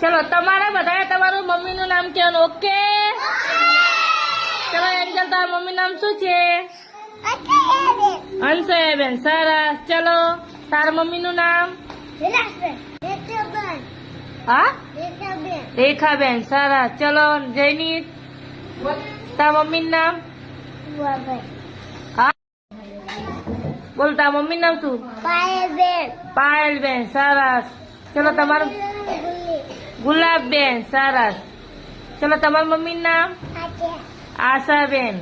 ચલો તમારે બધાએ તમારું મમ્મીનું નામ કહેવાનું. ઓકે? ચલો એન્જલ, તારા મમ્મી નામ શું છે? હંસયાબેન. સરસ. ચલો તારા મમ્મીનું નામ? હા, રેખાબેન. સરસ. ચલો જયનીત, તારા મમ્મીનું નામ? હા, બોલ તારા મમ્મી નામ શું? પાયલબેન. સરસ. ચલો તમારું? ગુલાબબેન. સરસ. ચલો તમારા મમ્મીનું નામ? આશાબેન.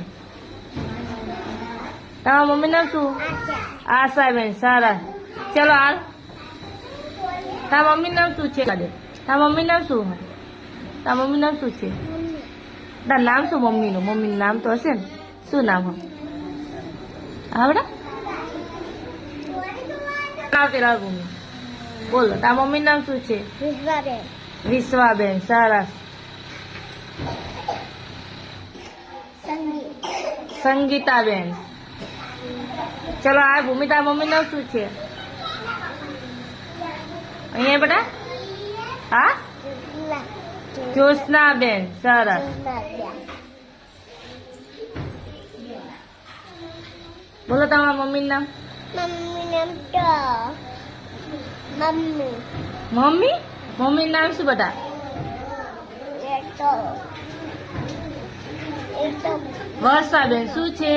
તમારા મમ્મી નામ શું? આશાબેન. સરસ. ચલો હાલ, તારા મમ્મી નામ શું છે? તારા મમ્મી નામ શું? તારા મમ્મી નામ શું છે? તારું નામ શું મમ્મીનું? મમ્મીનું નામ તો હશે ને? શું નામ આવડે? આવતી મમ્મી બોલો. તારા મમ્મી નામ શું છે? વિશ્વાબેન. સરસ. સંગીતાબેન. ચલો આ ભૂમિ, તારા મમ્મી નામ શું છે? અહીંયા બેટા. હા, જ્યોત્સનાબેન. સરસ. બોલો તમારા મમ્મી નામ? મમ્મી મમ્મી નામ શું બેટા? વર્ષાબેન. શું છે?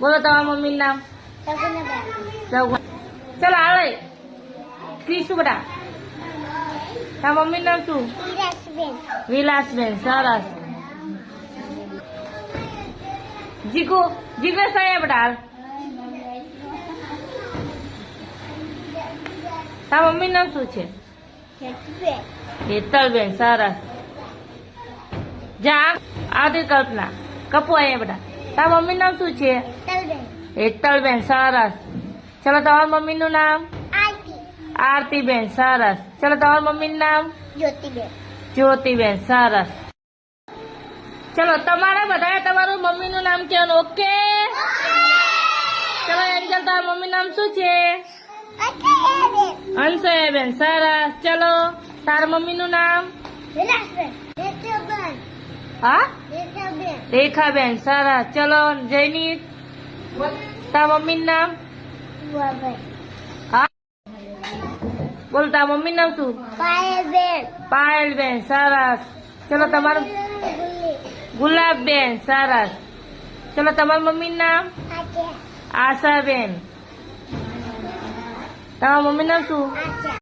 બોલો તમારા મમ્મી નામ? ચલો હાલે ક્રિસ. શું બેટા તારા મમ્મી નામ શું? વિલાસબેન. સરસ. જીગુ. જીગ્નેશ અહીંયા બેટા હાલ. તારા મમ્મી નામ શું છે? હેતલબેન. સરસ. જા આદિ કલ્પના. કપુ અહીંયા બેટા. તારા મમ્મી નામ શું છે? હેતલબેન. સરસ. ચલો તમારા મમ્મીનું નામ? આરતીબેન. સરસ. ચલો તમારા મમ્મીનું નામ? જ્યોતિબેન. સરસ. ચલો તમારે બધાએ તમારું મમ્મીનું નામ કહેવાનું. ઓકે? ચલો એન્જલ, તારા મમ્મી નામ શું છે? હંસયાબેન. સરસ. ચલો તારા મમ્મીનું નામ? હા, રેખાબેન. સરસ. ચલો જયનીત, તારા મમ્મીનું નામ? હા, બોલ તારા મમ્મી નામ શું? પાયલબેન. સરસ. ચલો તમારું? ગુલાબબેન. સરસ. ચલો તમારા મમ્મીનું નામ? આશાબેન. તમારા મમ્મી નામ શું?